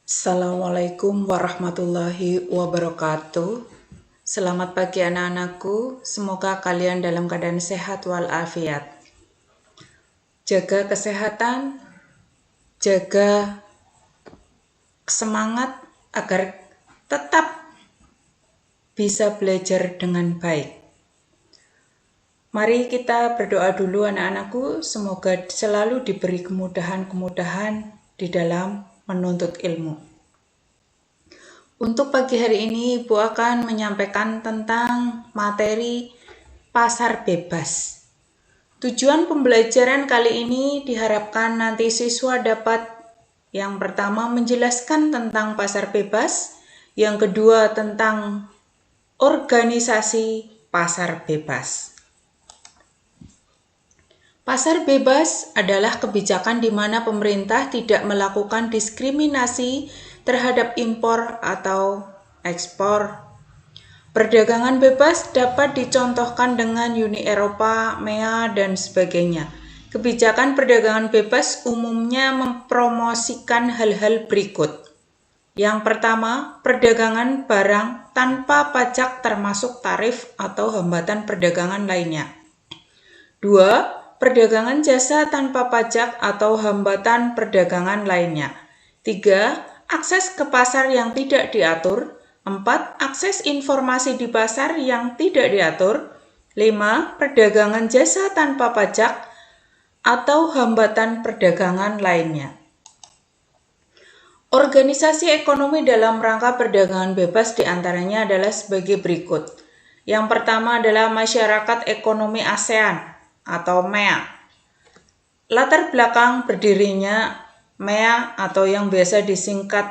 Assalamualaikum warahmatullahi wabarakatuh. Selamat pagi anak-anakku, semoga kalian dalam keadaan sehat walafiat. Jaga kesehatan, jaga semangat agar tetap bisa belajar dengan baik. Mari kita berdoa dulu anak-anakku, semoga selalu diberi kemudahan-kemudahan di dalam menuntut ilmu. Untuk pagi hari ini, Ibu akan menyampaikan tentang materi pasar bebas. Tujuan pembelajaran kali ini diharapkan nanti siswa dapat yang pertama menjelaskan tentang pasar bebas, yang kedua tentang organisasi pasar bebas. Pasar bebas adalah kebijakan di mana pemerintah tidak melakukan diskriminasi terhadap impor atau ekspor. Perdagangan bebas dapat dicontohkan dengan Uni Eropa, MEA, dan sebagainya. Kebijakan perdagangan bebas umumnya mempromosikan hal-hal berikut. Yang pertama, perdagangan barang tanpa pajak termasuk tarif atau hambatan perdagangan lainnya. 2. Perdagangan jasa tanpa pajak atau hambatan perdagangan lainnya. 3. Akses ke pasar yang tidak diatur. 4. Akses informasi di pasar yang tidak diatur. 5. Perdagangan jasa tanpa pajak atau hambatan perdagangan lainnya. Organisasi ekonomi dalam rangka perdagangan bebas diantaranya adalah sebagai berikut. Yang pertama adalah Masyarakat Ekonomi ASEAN atau MEA. Latar belakang berdirinya MEA atau yang biasa disingkat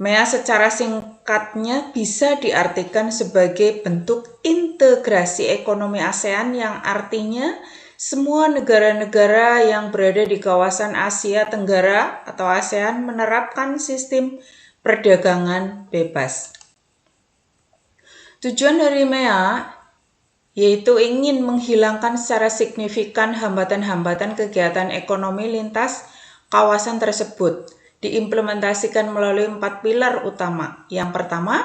MEA secara singkatnya bisa diartikan sebagai bentuk integrasi ekonomi ASEAN yang artinya semua negara-negara yang berada di kawasan Asia Tenggara atau ASEAN menerapkan sistem perdagangan bebas. Tujuan dari MEA yaitu ingin menghilangkan secara signifikan hambatan-hambatan kegiatan ekonomi lintas kawasan tersebut, diimplementasikan melalui 4 pilar utama. Yang pertama,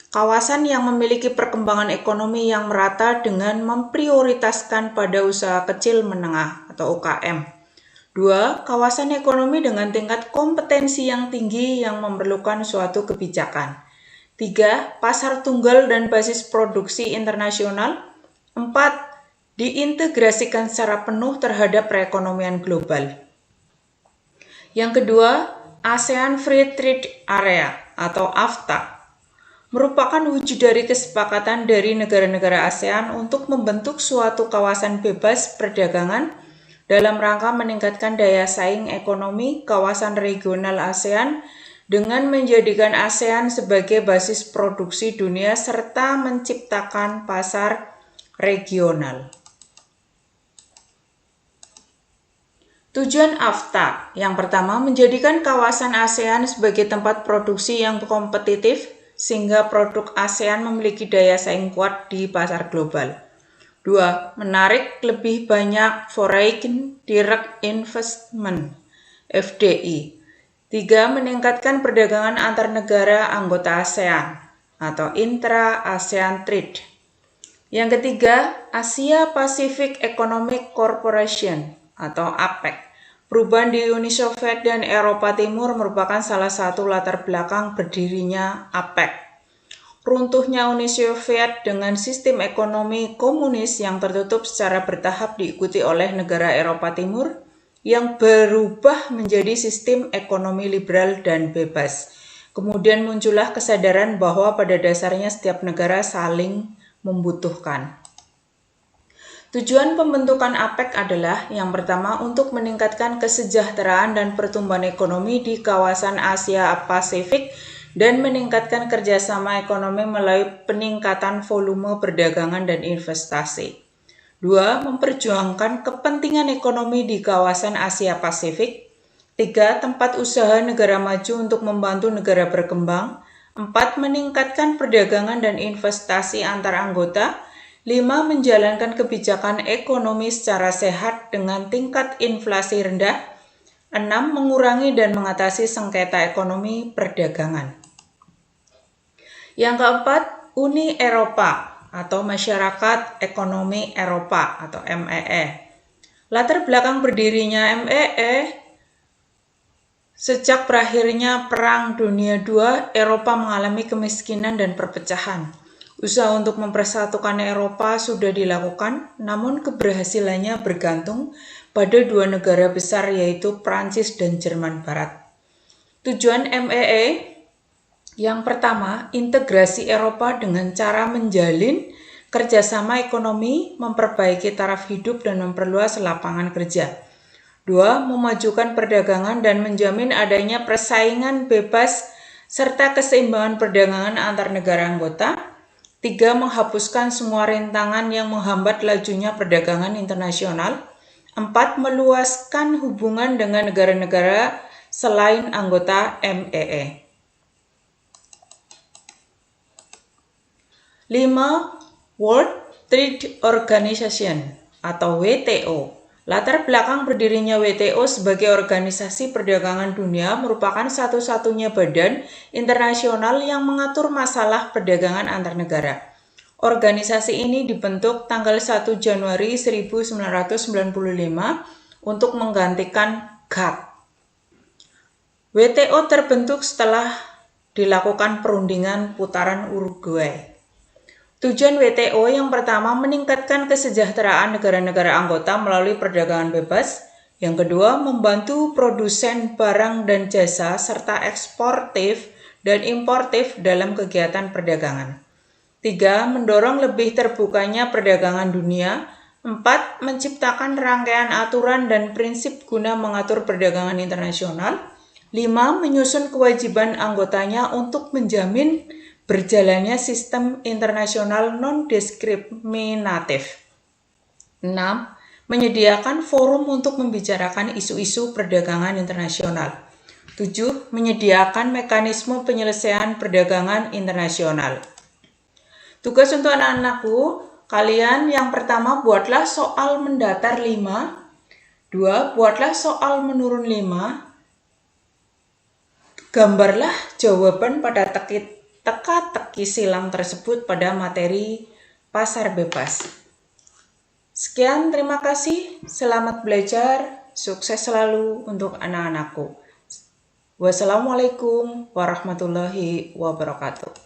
kawasan yang memiliki perkembangan ekonomi yang merata dengan memprioritaskan pada usaha kecil menengah atau UKM. 2. Kawasan ekonomi dengan tingkat kompetensi yang tinggi yang memerlukan suatu kebijakan. 3. Pasar tunggal dan basis produksi internasional. 4. Diintegrasikan secara penuh terhadap perekonomian global. Yang kedua, ASEAN Free Trade Area atau AFTA merupakan wujud dari kesepakatan dari negara-negara ASEAN untuk membentuk suatu kawasan bebas perdagangan dalam rangka meningkatkan daya saing ekonomi kawasan regional ASEAN dengan menjadikan ASEAN sebagai basis produksi dunia serta menciptakan pasar regional. Tujuan AFTA yang pertama menjadikan kawasan ASEAN sebagai tempat produksi yang kompetitif sehingga produk ASEAN memiliki daya saing kuat di pasar global. 2. Menarik lebih banyak Foreign Direct Investment (FDI). 3. Meningkatkan perdagangan antar negara anggota ASEAN atau intra-ASEAN trade. Yang ketiga, Asia Pacific Economic Corporation atau APEC. Perubahan di Uni Soviet dan Eropa Timur merupakan salah satu latar belakang berdirinya APEC. Runtuhnya Uni Soviet dengan sistem ekonomi komunis yang tertutup secara bertahap diikuti oleh negara Eropa Timur yang berubah menjadi sistem ekonomi liberal dan bebas. Kemudian muncullah kesadaran bahwa pada dasarnya setiap negara saling membutuhkan. Tujuan pembentukan APEC adalah yang pertama untuk meningkatkan kesejahteraan dan pertumbuhan ekonomi di kawasan Asia Pasifik dan meningkatkan kerjasama ekonomi melalui peningkatan volume perdagangan dan investasi. 2. Memperjuangkan kepentingan ekonomi di kawasan Asia Pasifik. 3. Tempat usaha negara maju untuk membantu negara berkembang. 4. Meningkatkan perdagangan dan investasi antar anggota. 5. Menjalankan kebijakan ekonomi secara sehat dengan tingkat inflasi rendah. 6. Mengurangi dan mengatasi sengketa ekonomi perdagangan. Yang keempat, Uni Eropa atau Masyarakat Ekonomi Eropa atau MEE. Latar belakang berdirinya MEE, sejak berakhirnya Perang Dunia II, Eropa mengalami kemiskinan dan perpecahan. Usaha untuk mempersatukan Eropa sudah dilakukan, namun keberhasilannya bergantung pada dua negara besar yaitu Prancis dan Jerman Barat. Tujuan MEE yang pertama, integrasi Eropa dengan cara menjalin kerjasama ekonomi, memperbaiki taraf hidup dan memperluas lapangan kerja. 2. Memajukan perdagangan dan menjamin adanya persaingan bebas serta keseimbangan perdagangan antar negara anggota. 3. Menghapuskan semua rintangan yang menghambat lajunya perdagangan internasional. 4. Meluaskan hubungan dengan negara-negara selain anggota MEE. 5. World Trade Organization atau WTO. Latar belakang berdirinya WTO sebagai organisasi perdagangan dunia merupakan satu-satunya badan internasional yang mengatur masalah perdagangan antar negara. Organisasi ini dibentuk tanggal 1 Januari 1995 untuk menggantikan GATT. WTO terbentuk setelah dilakukan perundingan putaran Uruguay. Tujuan WTO yang pertama, meningkatkan kesejahteraan negara-negara anggota melalui perdagangan bebas. Yang kedua, membantu produsen barang dan jasa serta eksportif dan importif dalam kegiatan perdagangan. 3. Mendorong lebih terbukanya perdagangan dunia. 4. Menciptakan rangkaian aturan dan prinsip guna mengatur perdagangan internasional. 5. Menyusun kewajiban anggotanya untuk menjamin berjalannya sistem internasional non-diskriminatif. 6. Menyediakan forum untuk membicarakan isu-isu perdagangan internasional. 7. Menyediakan mekanisme penyelesaian perdagangan internasional. Tugas untuk anak-anakku, kalian yang pertama buatlah soal mendatar 5. 2. Buatlah soal menurun 5. Gambarlah jawaban pada teka-teki silang tersebut pada materi pasar bebas. Sekian, terima kasih. Selamat belajar. Sukses selalu untuk anak-anakku. Wassalamualaikum warahmatullahi wabarakatuh.